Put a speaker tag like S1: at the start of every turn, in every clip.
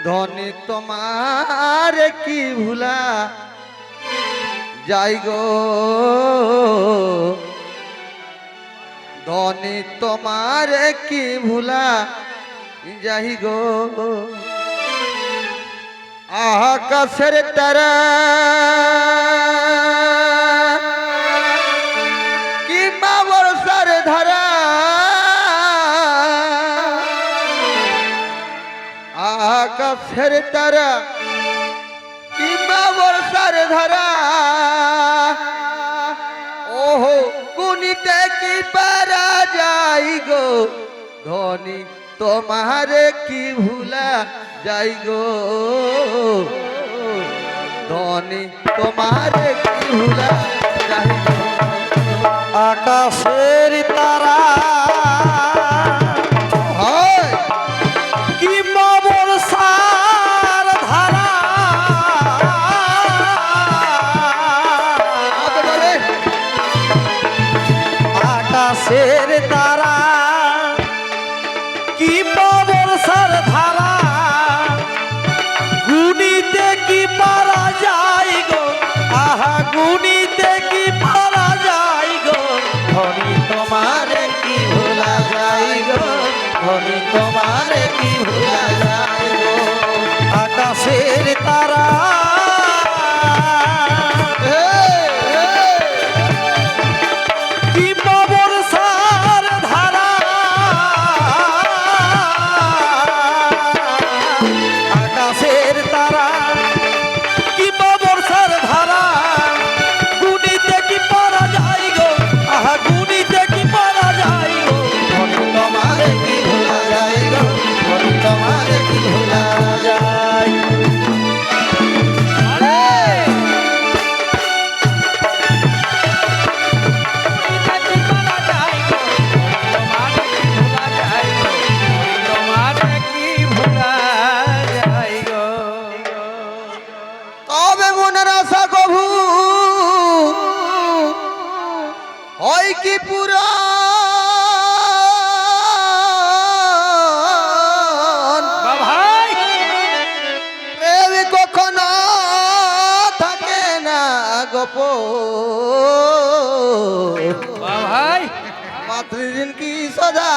S1: ধনী তোমার কি ভুলা যাই গো, ধনী তোমার কি ভুলা যাই গো। আকাশের তারা কিংবা বর্ষার ধারা, আকাশের তারা কিংবা বর্ষার ধারা, ওহো গুনিতে কি পারা যাই গো, ধনী তোমার কি ভুলা যাই গো, ধনী তোমার কি ভুলা যাই গো।
S2: আকাশের তারা
S1: হয়
S2: কিংবা বর্ষার ধারা, আকাশের তারা কিংবা বর্ষার ধারা, গুনিতে কি পারা যায় গো, আহা গুনিতে কি পারা যায় গো, ধনী তোমার কি ভোলা যায় গো, ধনী তোমার কি ভোলা যায় গো। আকাশের তারা কিংবা বর্ষার ধারা, আকাশের তারা কিংবা বর্ষার ধারা, গুনিতে কি পারা যায় গো, আহা গুনিতে কি পারা যায় গো, ধনী তোমার কি ভোলা যায় গো, ধনী তোমার কি ভোলা যায়।
S1: তবে মনের আশা কভু হয় কি পুরাণ, প্রেম কখনো থাকে না গোপন, মাতৃদিন কি সদা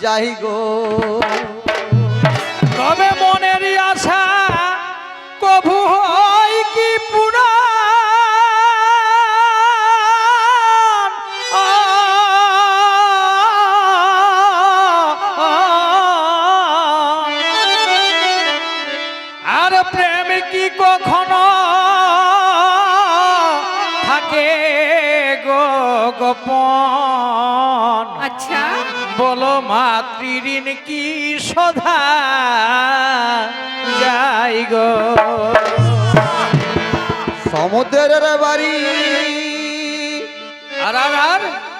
S1: যাই গো।
S2: তবে মনের আশা কভু হয় কি পুরাণ, আর প্রেম কি কখনো থাকে গো গোপন।
S3: আচ্ছা,
S2: বলো মাতৃঋণ কি সদা যাই গো।
S1: সমুদ্রের বাড়ি
S2: আর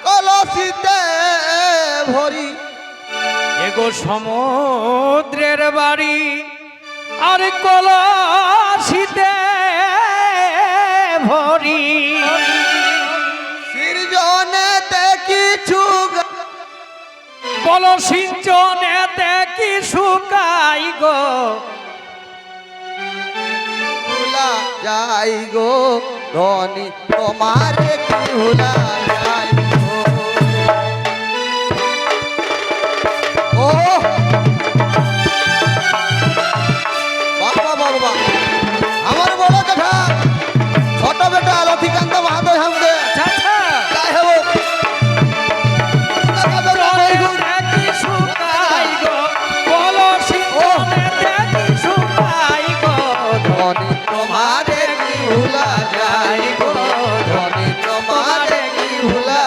S1: কলসিতে ভরি,
S2: এগো সমুদ্রের বাড়ি আর কলসিতে ভরি,
S1: সৃজনেতে কিছু
S2: বলো সিঞ্চনেতে কি শুকাই গো,
S1: ভুলা যাই গো, ধনী তোমার কি ভুলা যাই গো। ও বাবা বাবা, আমার বড় কথা ছোট বেটা লক্ষ্মীকান্ত মাহাতো হামদে যাই হব
S2: কি শুকাই গো, বলো সিঞ্চনেতে কি শুকাই গো,
S1: ধনী তোমার কি ভুলা যাই গো, ধনী তোমার কি ভুলা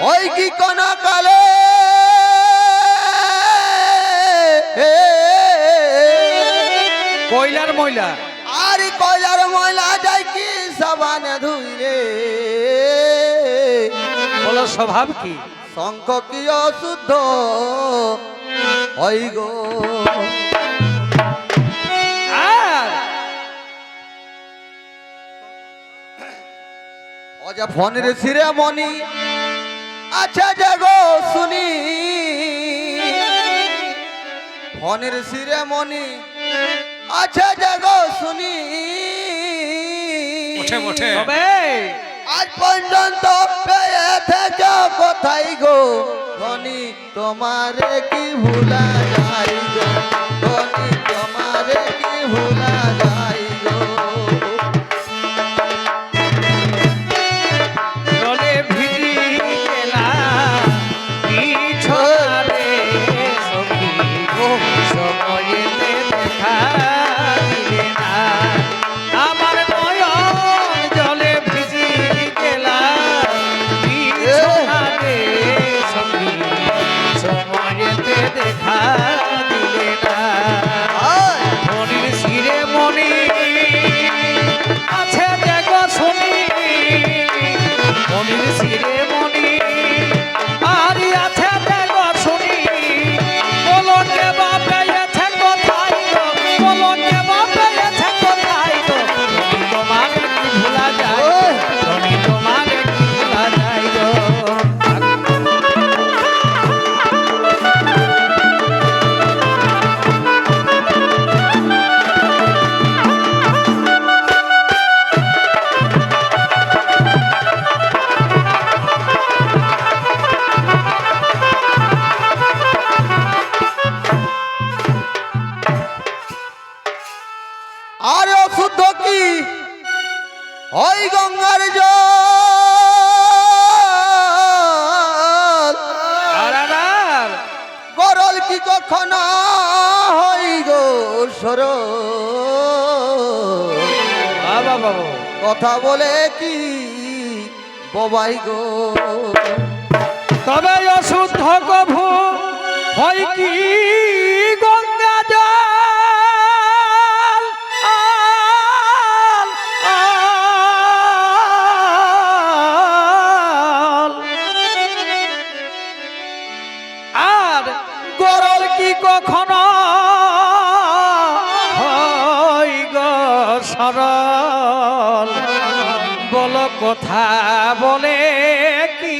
S1: ওই কি কোন কালে
S2: কয়লার ময়লা
S1: আর কয়লার ময়লা যায় কি সাবানে ধুইরে
S2: বলো স্বভাব কি
S1: শঙ্খ কি অশুদ্ধ ওই গো
S2: আর
S1: অজা ফোনের সিরে মনি আচ্ছা জাগো শুনি ফোনের সিরে মনি আচ্ছা জাগো শুনি
S2: তবে
S1: আজ পর্যন্ত পেয়ে থেকে কোথায় গো ধনী তোমারে কি ভুলা যাই গো ধনী তোমারে কি ভুলা যাই গো
S2: জলে ভিজি গেলাম বিছানারে সখী গো সময়েতে দেখা দিলে না আমার নয়ন জলে ভিজি গেলাম বিছানারে সখী সময়েতে দেখা দিলে না
S1: আয়
S2: মনির শিরে মনি আছে দেখো শুনি মনির শিরে মনি আর আছে দেখো শুনি বলো কে বাপে আছে কোথায় গো বলো কে বাপে আছে কোথায় গো তুমি তোমার কি ভুলা যায় তুমি তোমার কি ভুলা যায় গো
S1: আর অশুদ্ধ কি ওই গঙ্গার জল
S2: আর আর আর
S1: গরল কি কখনো হই গো সর
S2: বাবা বাবা
S1: কথা বলে কি ববাই গো
S2: তবে অশুদ্ধ কভু হয় কি গঙ্গা জল আল, আল। আর গরল কি কখনো হয় গো সরল বলো কথা বলে কি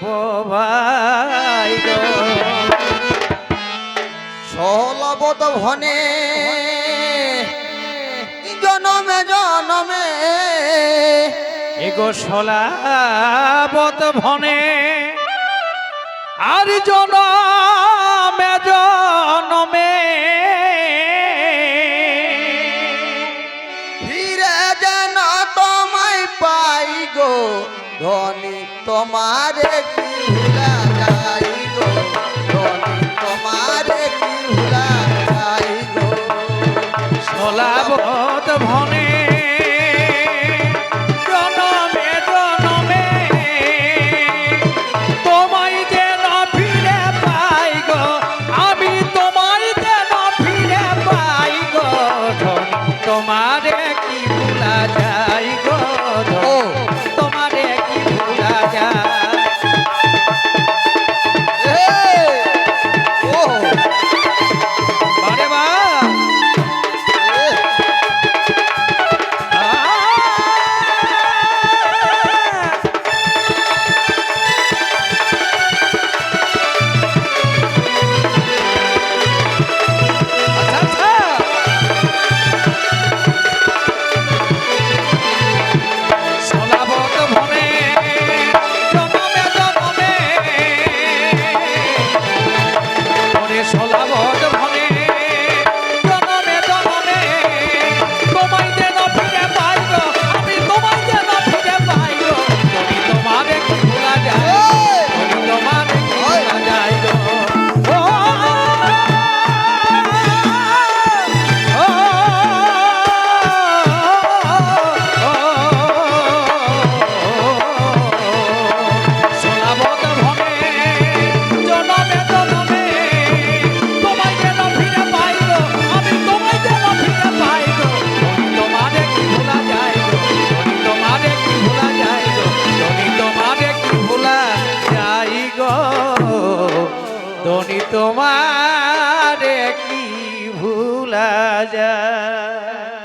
S2: বোবাই গো
S1: সহলবত ভনে জনমে জনমে
S2: এগো সলাবত ভনে আর জনমে জনমে
S1: ফিরে যেন তোমায় পাই গো ধনী তোমারে কি ভুলা যাই গো ধনী তোমারে কি ভুলা যাই গো
S2: সলাবত ভনে জনমে জনমে তোমায় যেন ফিরে পাই গো আমি তোমায় যেন ফিরে পাই গো তোমারে কি ভুলা যাই গো
S1: ও
S2: তোমারে কি ভুলা যায়
S1: ও
S2: বারে বা
S1: এ,
S2: দেয়।